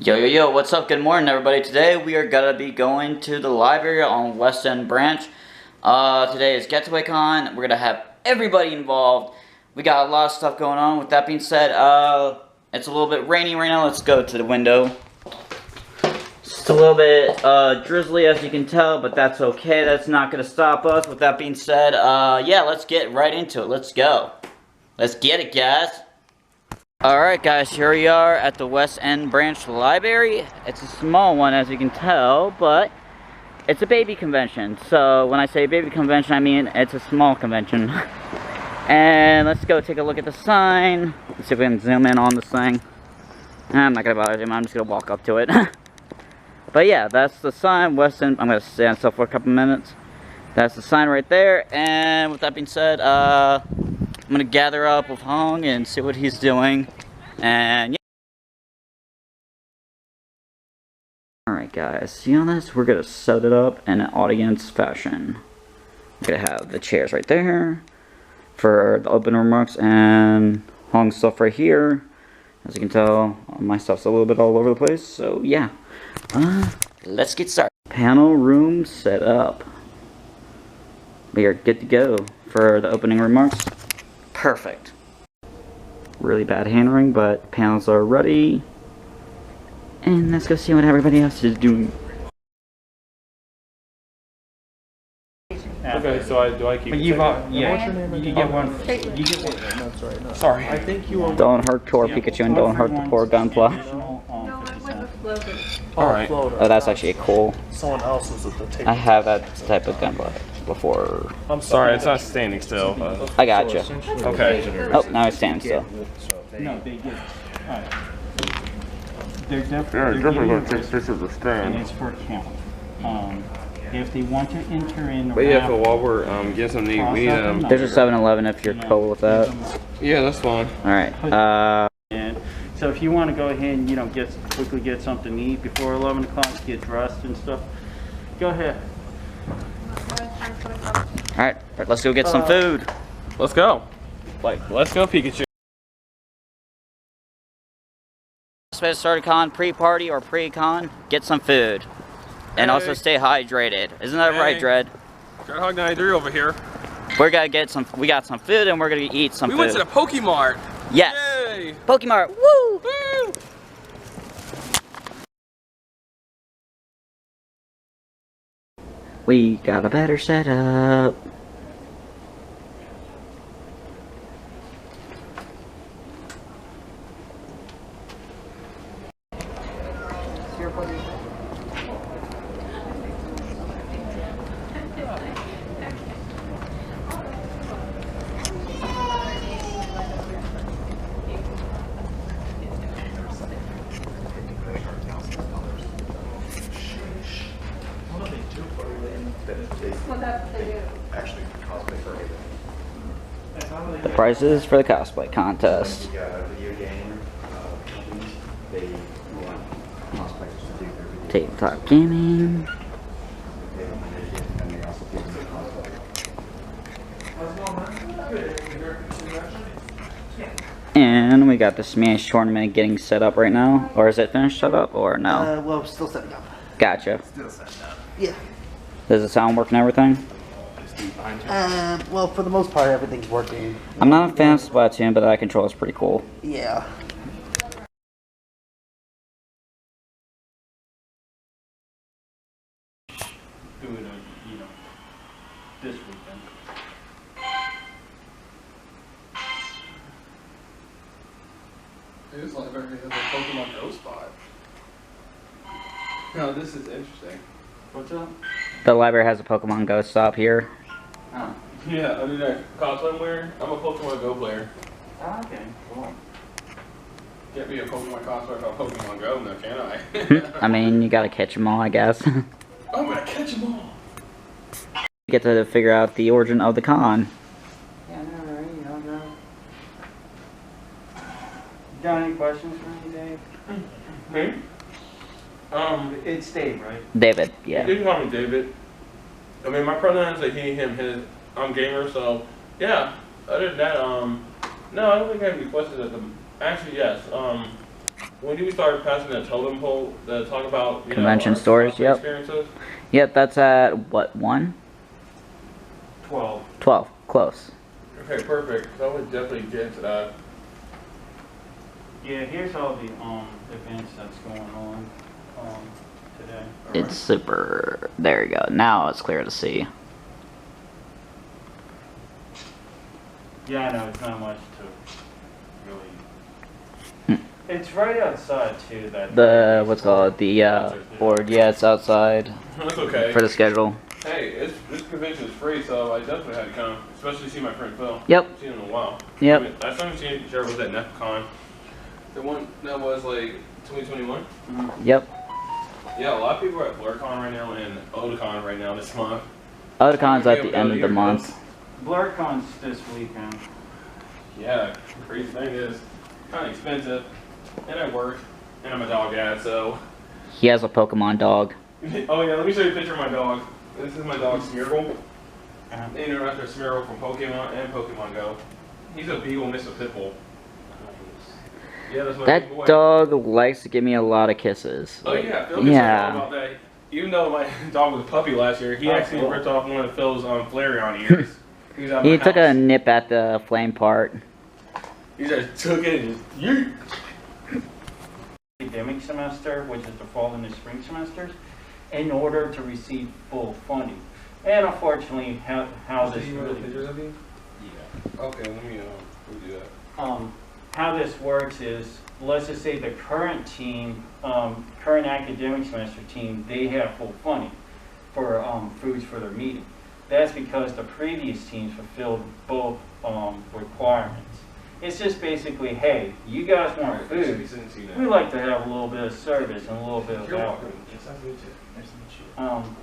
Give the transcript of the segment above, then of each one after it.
Yo, what's up? Good morning, everybody. Today we are gonna be going to the library on West End Branch. Today is Getaway Con. We're gonna have everybody involved. We got a lot of stuff going on. With that being said, it's a little bit rainy right now. Let's go to the window. It's a little bit drizzly, as you can tell, but that's okay. That's not gonna stop us. With that being said, yeah, let's get right into it. Let's go. Let's get it, guys. Alright guys, here we are at the West End Branch Library. It's a small one, as you can tell, but it's a baby convention. So when I say baby convention, I mean it's a small convention. And let's go take a look at the sign. Let's see if we can zoom in on this thing. I'm not gonna bother zoom, I'm just gonna walk up to it. But yeah, that's the sign, West End. I'm gonna stand still for a couple minutes. That's the sign right there. And with that being said, I'm gonna gather up with Hong and see what he's doing, and yeah. Alright guys, see on this? We're gonna set it up in an audience fashion. We're gonna have the chairs right there for the open remarks, and Hong's stuff right here. As you can tell, my stuff's a little bit all over the place, so yeah. Let's get started. Panel room set up. We are good to go for the opening remarks. Perfect. Really bad handwriting, but panels are ready. And let's go see what everybody else is doing. Okay, so do I keep? But you get one. You get one. That's right. No. Sorry. I think you are. Don't hurt poor Pikachu and don't hurt the poor Gunpla. Alright. Oh, that's actually a cool. Someone else is at the table. I have that type of Gunpla before. I'm sorry, it's not standing still. I gotcha. Okay. Oh, now it's standing still. No, they get. Alright. They're definitely going to take pictures of the stand. And it's for count. If they want to enter in. But yeah, so while we're getting some we need There's a 7-Eleven if you're cool with that. Yeah, that's fine. Alright. And so if you want to go ahead and quickly get something to eat before 11 o'clock, get dressed and stuff, go ahead. Alright, let's go get some food. Let's go. Let's go, Pikachu. Best start a con, pre-party or pre-con, get some food. And also stay hydrated. Isn't that right, Dread? Dread Hog 93 over here. We're gonna get some, we got some food and we're gonna eat some food. We went to the Pokemart. Yes. Yay. Pokemart, woo! Woo! We got a better setup. The prizes for the cosplay contest. Tabletop gaming. And we got the Smash tournament getting set up right now. Or is it finished set up or no? Well, still setting up. Gotcha. Still setting up. Yeah. Does the sound work and everything? Well, for the most part, everything's working. I'm not a fan of Splatoon, but that controller's pretty cool. Yeah. Do it, this weekend. This library has a Pokemon Go spot. No, this is interesting. What's up? The library has a Pokemon Go stop here. Oh. Yeah, I mean that cosplay I'm wearing. I'm a Pokemon Go player. Oh, okay, cool. Can't be a Pokemon cosplayer without Pokemon Go, now can I? I mean, you gotta catch them all, I guess. I'm gonna catch them all. You get to figure out the origin of the con. Yeah, I know, right? You got any questions for me, Dave? Me? It's Dave, right? David, yeah. You can call me David. I mean, my pronouns are he, him, his. I'm gamer, so yeah. Other than that, no, I don't think I have any questions at the. Actually, yes. when you started passing that totem pole to talk about Convention our stores, yep. experiences? Yep, that's at what, 1? 12. 12. Close. Okay, perfect. So I would definitely get into that. Yeah, here's all the events that's going on today. It's super. There you go. Now it's clear to see. Yeah, I know, it's not much to really... It's right outside, too, that... The, what's called, the board. Yeah, it's outside That's okay. for the schedule. Hey, this convention is free, so I definitely had to come, especially see my friend Phil. Yep. I've seen him in a while. Yep. I mean, last time I seen him was at NEFCON. The one that was like 2021. Yep. Yeah, a lot of people are at BlurCon right now and Otakon right now this month. Otacon's at the end of the month. BlurCon's this weekend. Yeah, crazy thing is, kind of expensive, and I work, and I'm a dog dad, so. He has a Pokemon dog. Oh yeah, let me show you a picture of my dog. This is my dog Smeargle. Named her after Smeargle from Pokemon and Pokemon Go. He's a beagle mixed with pit bull. Yeah, that's my big boy. That dog likes to give me a lot of kisses. Oh yeah, Phil gets all about that. Even though my dog was a puppy last year, he actually ripped off one of Phil's Flareon ears. He was out He my took a house. nip at the flame part. He just took it and just yeet. Academic semester, which is the fall and the spring semesters, in order to receive full funding. And unfortunately, how this really... Yeah. Okay, let me do that. How this works is, let's just say the current team, current academic semester team, they have full funding for foods for their meeting. That's because the previous teams fulfilled both requirements. It's just basically, hey, you guys want food, we like to have a little bit of service and a little bit of You're output. welcome. It's nice to meet you. Nice to meet you.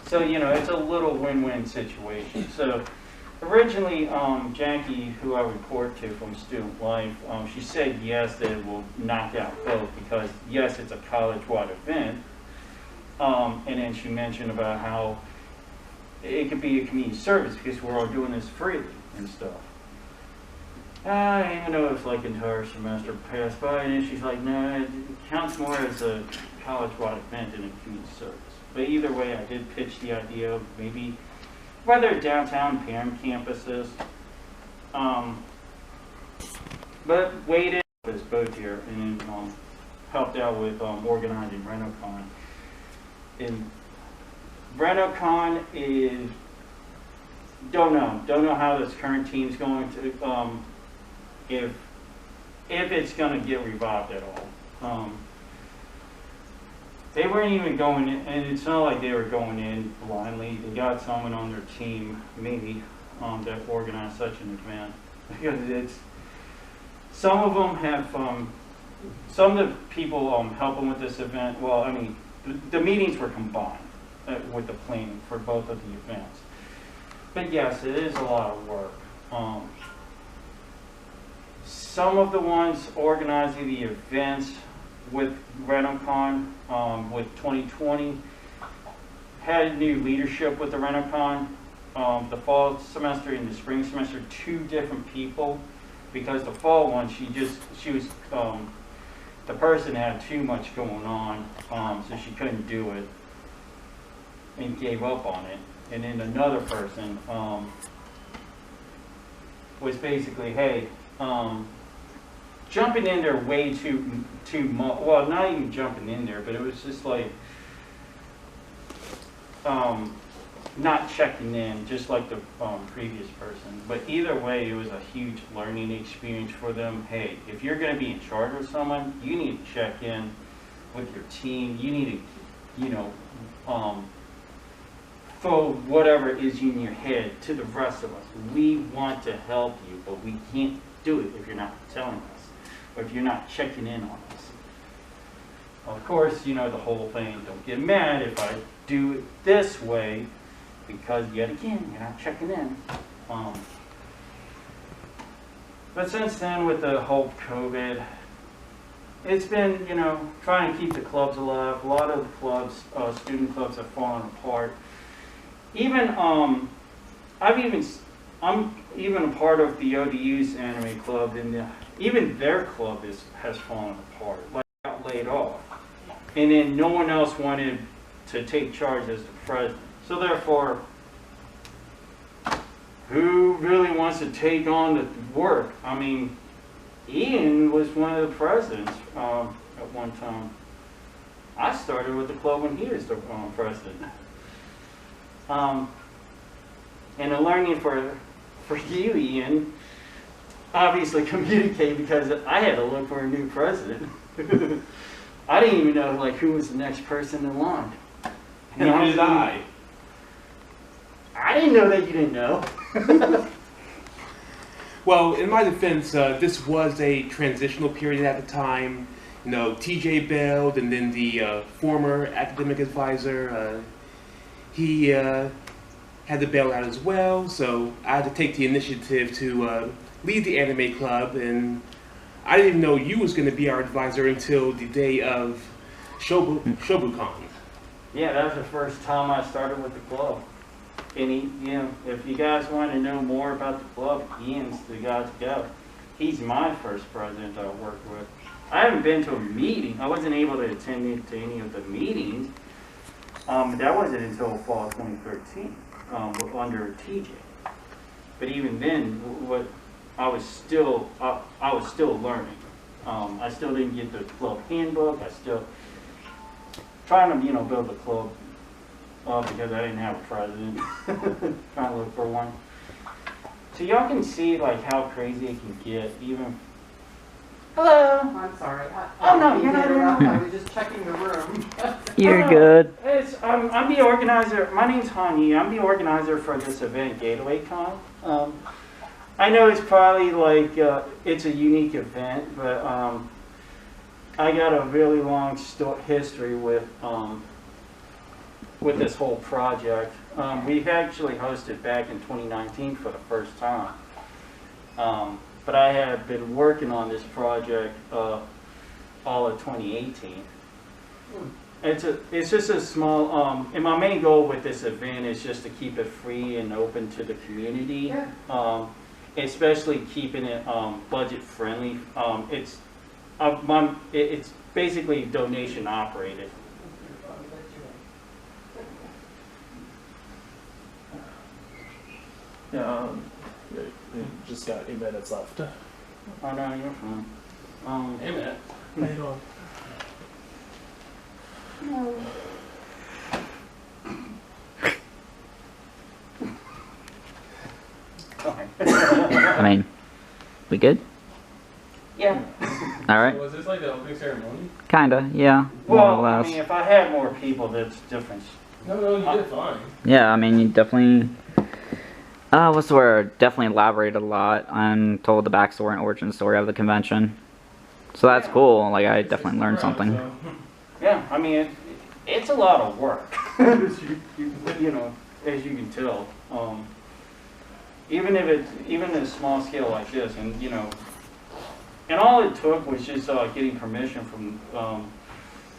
So, you know, it's a little win-win situation. So, originally, Jackie, who I report to from Student Life, she said yes, that it will knock out both because, yes, it's a college-wide event. And then she mentioned about how it could be a community service because we're all doing this freely and stuff. Even though it's like entire semester passed by, and she's like, no, it counts more as a college-wide event than a community service. But either way, I did pitch the idea of maybe whether downtown Parham campuses, but waited for this boat here and helped out with organizing RenoCon. And RenoCon is don't know how this current team's going to if it's going to get revived at all. They weren't even going in, and it's not like they were going in blindly. They got someone on their team, maybe, that organized such an event. Because it's, some of them have, some of the people helping with this event, well, I mean, the meetings were combined with the planning for both of the events. But yes, it is a lot of work. Some of the ones organizing the events with RenoCon, with 2020, had new leadership with the RenoCon. The fall semester and the spring semester, 2 different people, because the fall one, she was, the person had too much going on, so she couldn't do it and gave up on it. And then another person was basically, hey, jumping in there way too much. Well, not even jumping in there, but it was just like not checking in, just like the previous person. But either way, it was a huge learning experience for them. Hey, if you're going to be in charge of someone, you need to check in with your team. You need to, you know, throw whatever is in your head to the rest of us. We want to help you, but we can't do it if you're not telling us, or if you're not checking in on us. Of course, you know the whole thing, don't get mad if I do it this way, because yet again, you're not checking in. But since then, with the whole COVID, it's been, you know, trying to keep the clubs alive. A lot of the clubs, student clubs, have fallen apart. Even, I'm even a part of the ODU's anime club, and even their club has fallen apart, like got laid off. And then no one else wanted to take charge as the president. So therefore, who really wants to take on the work? I mean, Ian was one of the presidents at one time. I started with the club when he was the president. And the learning for you, Ian, obviously communicate, because I had to look for a new president. I didn't even know like who was the next person in line. Neither did I. I didn't know that you didn't know. Well, in my defense, this was a transitional period at the time. You know, TJ bailed, and then the former academic advisor, he had to bail out as well. So I had to take the initiative to lead the anime club, and I didn't even know you was going to be our advisor until the day of Shobukan. Yeah, that was the first time I started with the club. And if you guys want to know more about the club, Ian's the guy to go. He's my first president I worked with. I haven't been to a meeting. I wasn't able to attend to any of the meetings. That wasn't until fall 2013 under TJ. But even then, I was still learning. I still didn't get the club handbook. I still trying to build the club up because I didn't have a president. Trying to look for one. So y'all can see like how crazy it can get. Even hello. I'm sorry. Oh no, you're not interrupt. I in. was just checking the room. You're good. I'm the organizer. My name's Hani. I'm the organizer for this event, Getouei Con. I know it's probably like it's a unique event, but I got a really long history with this whole project. We've actually hosted back in 2019 for the first time. But I have been working on this project all of 2018. It's just a small, and my main goal with this event is just to keep it free and open to the community, especially keeping it budget friendly. It's basically donation operated. Yeah, we just got 8 minutes left. Oh no, you're fine. Hey, Matt. How you doing? I mean, we good? Yeah. All right. Was this like the opening ceremony? Kinda, yeah. More Well, or I less. mean, if I had more people, that's different. No, you did fine. Yeah, I mean, you definitely, what's the word? Definitely elaborated a lot and told the backstory and origin story of the convention. So that's cool. Like, I definitely learned something. Yeah, I mean, it's a lot of work, as as you can tell. Even at a small scale like this, and all it took was just getting permission from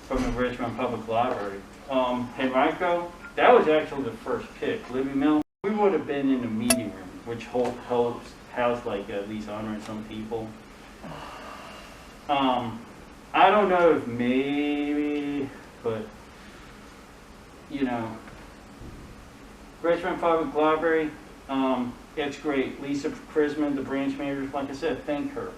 the Richmond Public Library. Henrico, that was actually the first pick. Libby Mill, we would have been in the meeting room, which housed like at least 100 and some people. I don't know if maybe, but Richmond Public Library, it's great. Lisa Chrisman, the branch manager, like I said, thank her.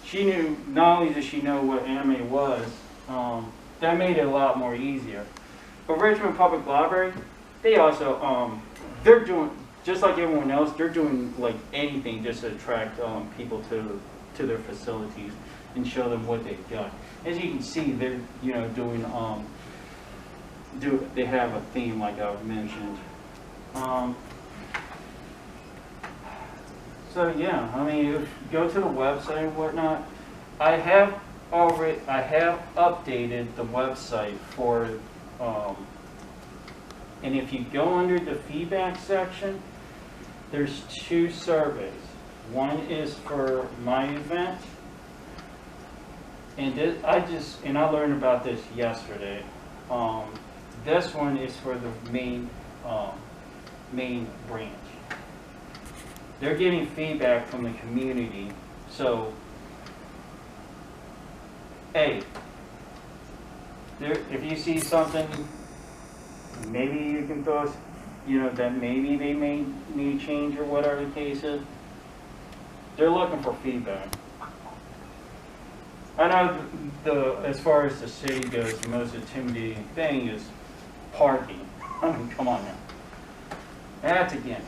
She knew, not only did she know what anime was, that made it a lot more easier. But Richmond Public Library, they also, they're doing, just like everyone else, they're doing like anything just to attract people to their facilities and show them what they've got. As you can see, they're doing they have a theme like I've mentioned. So yeah, I mean, if you go to the website and whatnot, I have updated the website for, and if you go under the feedback section, there's 2 surveys. One is for my event, and I learned about this yesterday. This one is for the main branch. they're getting feedback from the community. So, hey, if you see something, maybe you can throw us, that maybe they may need change or whatever the case is. They're looking for feedback. I know as far as the city goes, the most intimidating thing is parking. I mean, come on now. That's again.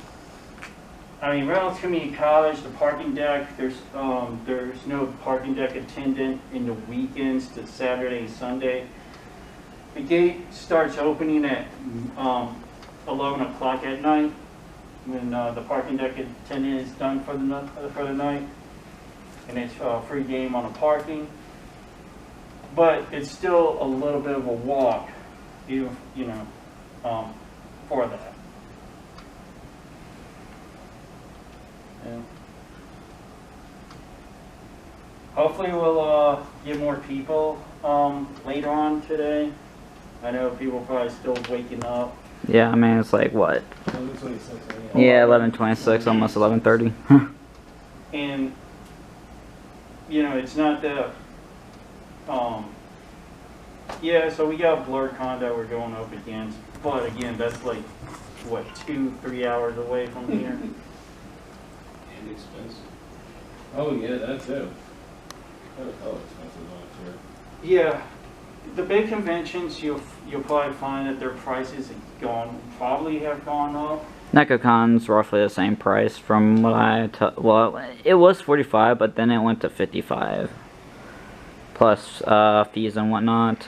I mean, Reynolds Community College, the parking deck, there's no parking deck attendant in the weekends to Saturday and Sunday. The gate starts opening at 11 o'clock at night when the parking deck attendant is done for the night. And it's free game on the parking. But it's still a little bit of a walk, for that. Yeah. Hopefully we'll get more people later on today. I know people are probably still waking up. Yeah, I mean, it's like, what? 11:26. Yeah, 11:26, almost 11:30. And, it's not the, yeah, so we got BlurCon that we're going up against. But again, that's like, what, 2-3 hours away from here? And expensive. Oh yeah, that too. That was hell expensive last year. Yeah, the big conventions, you'll probably find that their prices probably have gone up. NecoCon's roughly the same price from what well, it was 45, but then it went to 55. Plus fees and whatnot,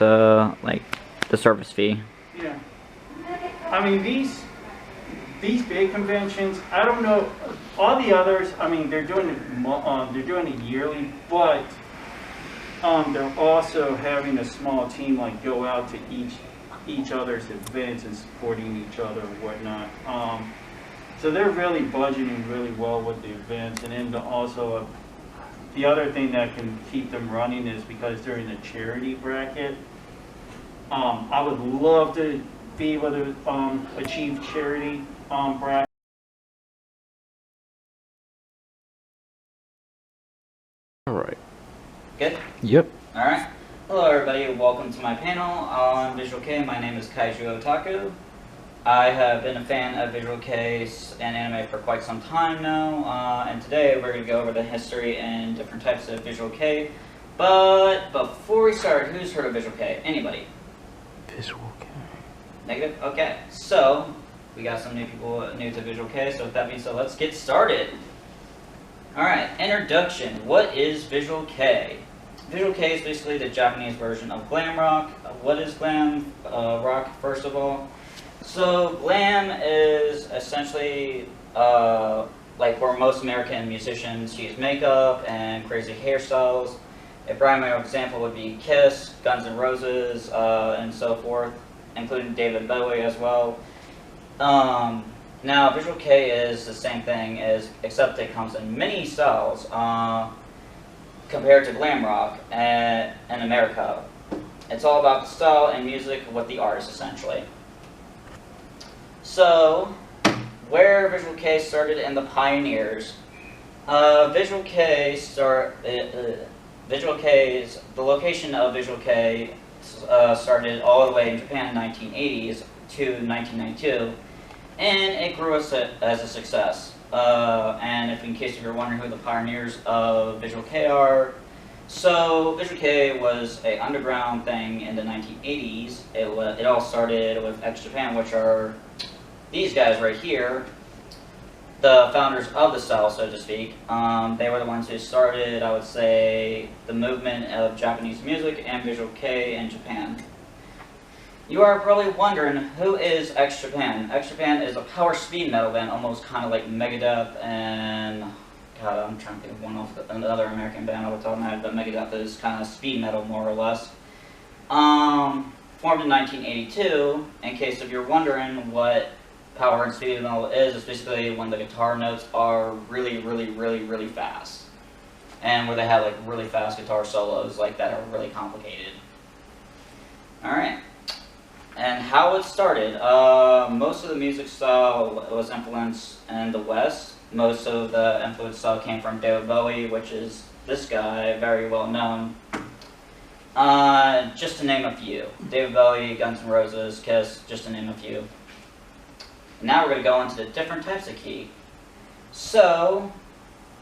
like the service fee. Yeah. I mean, these big conventions, I don't know, all the others, I mean, they're doing it yearly, but they're also having a small team like go out to each other's events and supporting each other and whatnot. So they're really budgeting really well with the events, and then also the other thing that can keep them running is because they're in a charity bracket. I would love to be able to achieve charity bracket. Alright. Good? Yep. Alright. Hello everybody, welcome to my panel on Visual Kei. My name is Kaiju Otaku. I have been a fan of Visual Kei and anime for quite some time now, and today we're going to go over the history and different types of Visual Kei. But before we start, who's heard of Visual Kei? Anybody? Visual Kei. Negative? Okay, so we got some new people new to Visual Kei, so with that being said, let's get started. Alright, introduction. What is Visual Kei? Visual Kei is basically the Japanese version of glam rock. What is glam rock, first of all? So glam is essentially like where most American musicians use makeup and crazy hairstyles. A primary example would be Kiss, Guns N' Roses, and so forth, including David Bowie as well. Now, Visual Kei is the same thing, except it comes in many styles compared to glam rock in America. It's all about the style and music with the artist, essentially. So, where Visual Kei started in the pioneers. Visual Kei's, the location of Visual Kei started all the way in Japan in the 1980s to 1992, and it grew as a success. And in case you're wondering who the pioneers of Visual Kei are, so Visual Kei was an underground thing in the 1980s. It all started with X Japan, which are these guys right here, the founders of the style, so to speak. They were the ones who started, I would say, the movement of Japanese music and Visual Kei in Japan. You are probably wondering, who is X Japan? X Japan is a power speed metal band, almost kind of like Megadeth and... God, I'm trying to think of another American band off the top of my head, but Megadeth is kind of speed metal, more or less. Formed in 1982, in case if you're wondering what power and speed metal is, it's basically when the guitar notes are really, really, really, really fast. And where they have like really fast guitar solos like that are really complicated. Alright. And how it started. Most of the music style was influenced in the West, most of the influence style came from David Bowie, which is this guy, very well known. Just to name a few. David Bowie, Guns N' Roses, Kiss, just to name a few. Now we're going to go into the different types of key. So,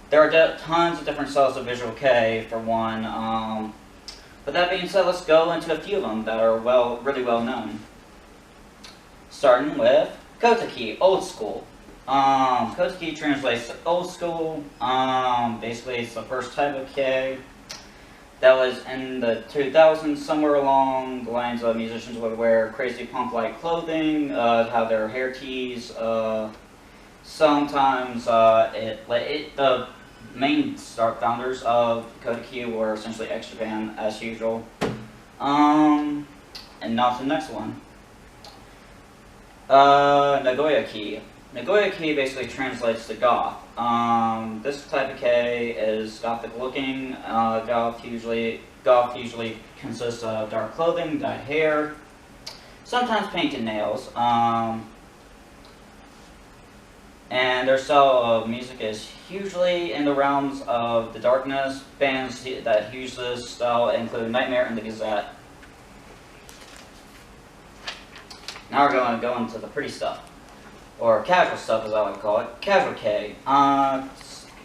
there are tons of different styles of visual kei, for one. But that being said, let's go into a few of them that are really well known. Starting with Kota key, old school. Kota key translates to old school. Basically, it's the first type of kei that was in the 2000s, somewhere along the lines of musicians would wear crazy punk-like clothing, have their hair teased. Sometimes the main founders of Kota key were essentially X-Japan, as usual. And now to the next one. Nagoya key. Nagoya key basically translates to goth. This type of kei is gothic looking. Goth usually consists of dark clothing, dyed hair, sometimes painted nails. And their style of music is hugely in the realms of the darkness. Bands that use this style include Nightmare and the Gazette. Now we're going to go into the pretty stuff, or casual stuff as I like to call it. Casual kei.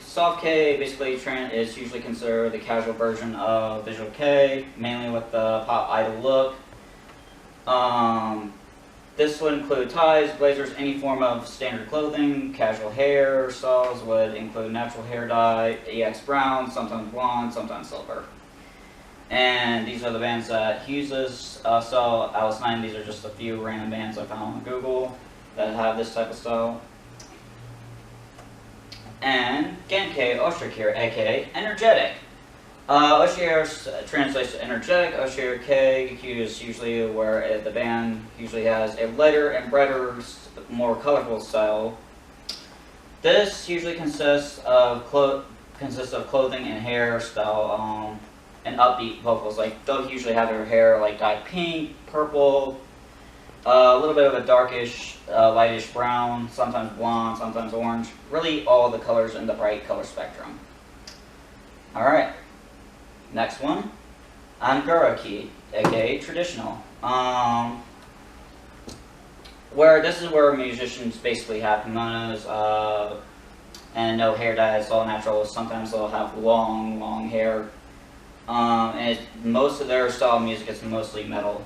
Soft kei basically is usually considered the casual version of visual kei, mainly with the pop idol look. This would include ties, blazers, any form of standard clothing. Casual hair styles would include natural hair dye, EX brown, sometimes blonde, sometimes silver. And these are the bands that use this style. Alice 9, these are just a few random bands I found on Google that have this type of style. And Genkei Oshirikiri, aka energetic. Oshir translates to energetic. Oshirikiri is usually where the band usually has a lighter and brighter, more colorful style. This usually consists of clothing and hairstyle, and upbeat vocals. Like they'll usually have their hair like dyed pink, purple, a little bit of a darkish, lightish brown, sometimes blonde, sometimes orange. Really all the colors in the bright color spectrum. Alright, next one. Angura-ki, aka traditional. This is where musicians basically have kimonos, and no hair dye, it's all natural. Sometimes they'll have long hair. And most of their style of music is mostly metal.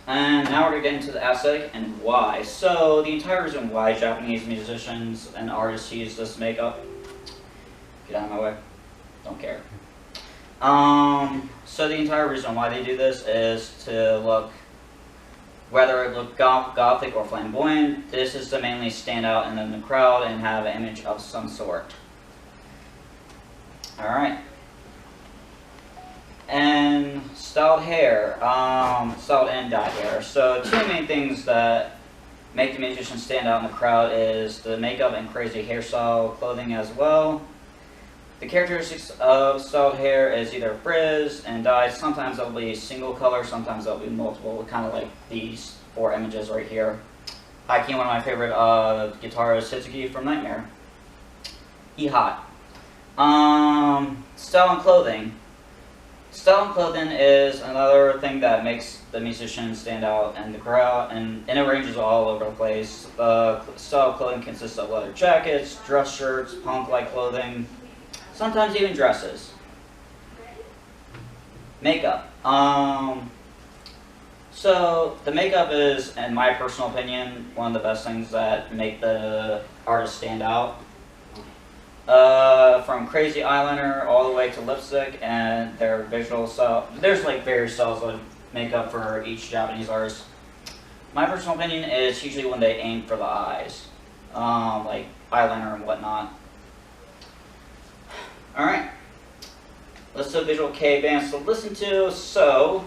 And now we're going to get into the aesthetic and why. So, the entire reason why Japanese musicians and artists use this makeup... Get out of my way. Don't care. So the entire reason why they do this is to look... Whether it look gothic or flamboyant, this is to mainly stand out in the crowd and have an image of some sort. Alright. And styled hair, styled and dyed hair. So two main things that make the musician stand out in the crowd is the makeup and crazy hairstyle, clothing as well. The characteristics of styled hair is either frizz and dyed. Sometimes it'll be single color, sometimes it'll be multiple, kind of like these four images right here. Hiking, one of my favorite guitarists, Hitsuki from Nightmare. He hot. Style and clothing. Style and clothing is another thing that makes the musician stand out in the crowd, and it ranges all over the place. Style of clothing consists of leather jackets, dress shirts, punk-like clothing, sometimes even dresses. Makeup. So the makeup is, in my personal opinion, one of the best things that make the artist stand out. From crazy eyeliner all the way to lipstick and their visual style. There's like various styles of makeup for each Japanese artist. My personal opinion is usually when they aim for the eyes, like eyeliner and whatnot. Alright, list of visual kei bands to listen to. So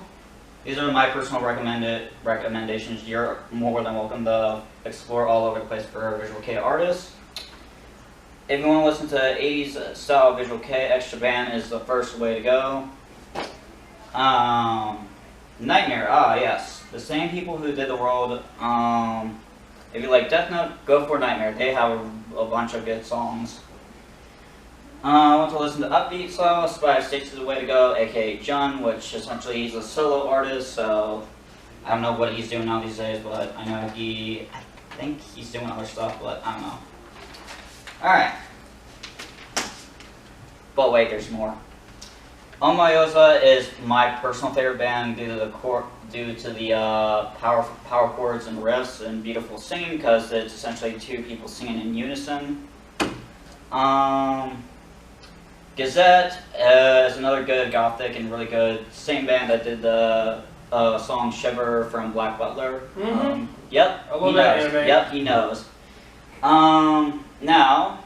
these are my personal recommendations. You're more than welcome to explore all over the place for visual kei artists. If you want to listen to 80s style visual kei, X-Japan is the first way to go. Nightmare, yes. The same people who did the world If you like Death Note, go for Nightmare. They have a bunch of good songs. I want to listen to Upbeat Sauce by Stakes is the Way to Go, aka Jun, which essentially he's a solo artist, so I don't know what he's doing now these days, but I know I think he's doing other stuff, but I don't know. Alright. But wait, there's more. Omayosa is my personal favorite band due to the power chords and riffs and beautiful singing, because it's essentially two people singing in unison. Gazette is another good gothic and really good, same band that did the song Shiver from Black Butler. Yep, I love that anime. Yep, he knows. Now,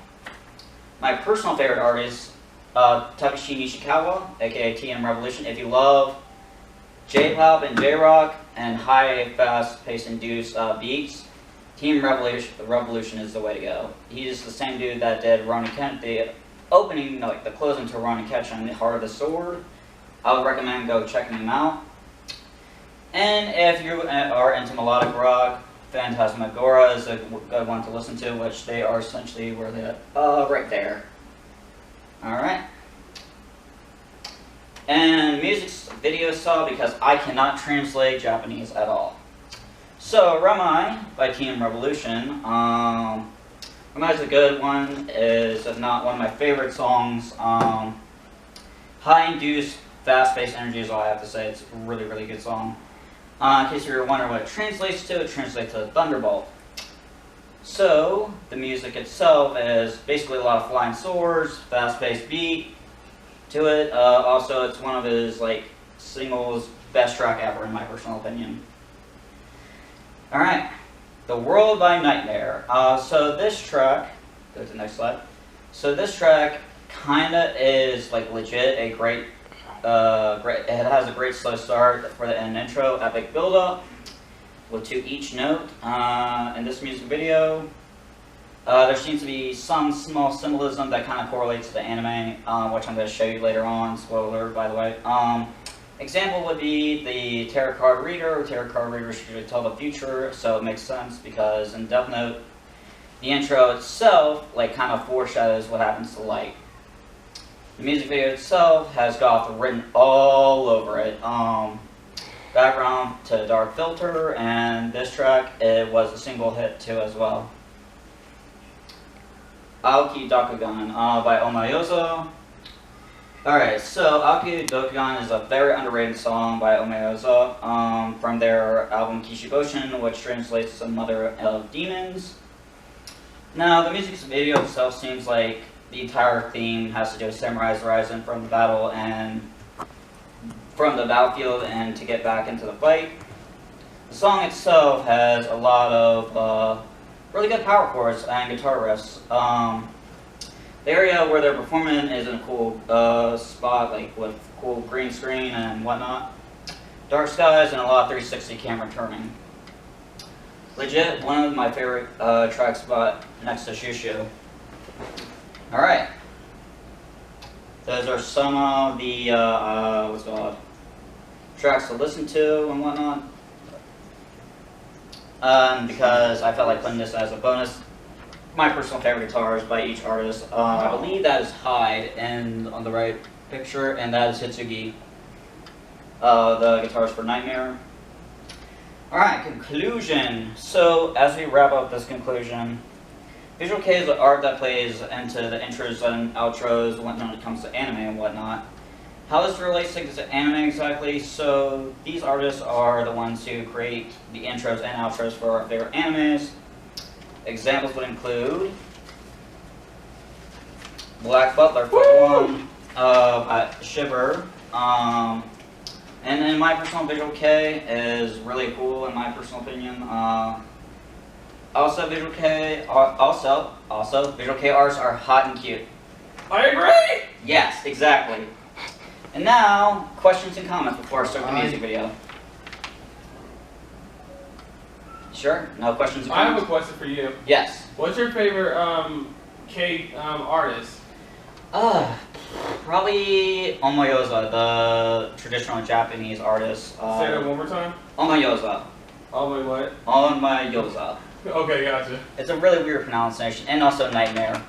my personal favorite artist, Takeshi Nishikawa, aka TM Revolution. If you love J-pop and J-rock and high, fast-paced induced beats, Team Revolution is the way to go. He's the same dude that did Ronin Kent, the opening, like the closing to Ronin Ketch and the Heart of the Sword. I would recommend go checking him out. And if you are into melodic rock, Phantasmagoria is a good one to listen to, which they are essentially where they're right there. Alright. And music video saw because I cannot translate Japanese at all. So, Ramai by Team Revolution. Ramai is a good one, is if not one of my favorite songs. High-induced, fast-paced energy is all I have to say. It's a really, really good song. In case you were wondering what it translates to Thunderbolt. So, the music itself is basically a lot of flying swords, fast-paced beat to it. Also, it's one of his singles best track ever in my personal opinion. Alright, The World by Nightmare. So this track, go to the next slide. So this track kinda is legit a great, it has a great slow start for an intro, epic build-up with to each note. In this music video, there seems to be some small symbolism that kind of correlates to the anime, which I'm going to show you later on. Spoiler alert, by the way. Example would be the tarot card reader. Tarot card readers should tell the future, so it makes sense because in Death Note, the intro itself kind of foreshadows what happens to Light. The music video itself has goth written all over it. Background to Dark Filter, and this track, it was a single hit too as well. Aoki Dakugan by Omayosa. Alright, so Aoki Dakugan is a very underrated song by Omayosa from their album Kishiboshin, which translates to Mother of Demons. Now, the music video itself seems like the entire theme has to do with samurais rising from the battle and from the battlefield and to get back into the fight. The song itself has a lot of really good power chords and guitar riffs. The area where they're performing is in a cool spot, with cool green screen and whatnot. Dark skies and a lot of 360 camera turning. Legit, one of my favorite track spot next to Shushu. Alright. Those are some of the what's it called, tracks to listen to and whatnot. Because I felt like putting this as a bonus. My personal favorite guitars by each artist. I believe that is Hyde and on the right picture, and that is Hitsugi. The guitars for Nightmare. Alright, conclusion. So as we wrap up this conclusion, Visual Kei is the art that plays into the intros and outros when it comes to anime and whatnot. How this relates to anime exactly, so these artists are the ones who create the intros and outros for their animes. Examples would include Black Butler for one, Shiver, and in my personal Visual Kei is really cool in my personal opinion. Also Visual Kei artists are hot and cute. I agree! Yes, exactly. And now, questions and comments before I start the music video. Sure? No questions and I have comments? a question for you. Yes. What's your favorite K artist? Probably Omayosa, the traditional Japanese artist. Say that one more time. Omayosa. Oh my what? Omayosa. Okay, gotcha. It's a really weird pronunciation, and also nightmare.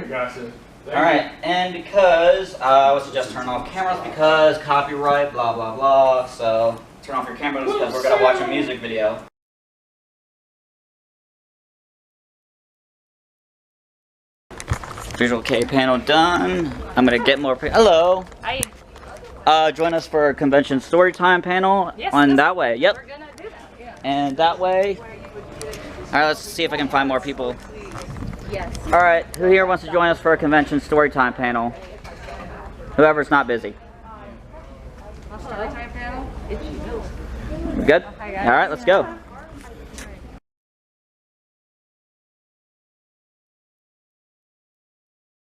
Gotcha. Alright, and because, I would suggest turn off cameras because copyright, blah blah blah, so turn off your cameras because we're going to watch a music video. Visual K panel done. I'm going to get more, hello. Hi. Join us for a convention story time panel Yes, on that way, yep. We're gonna do that, yeah. And that way, alright, let's see if I can find more people. Yes. Alright, who here wants to join us for a convention story time panel? Whoever's not busy. Story time panel? It's you. Good? Hi, guys. Alright, let's go.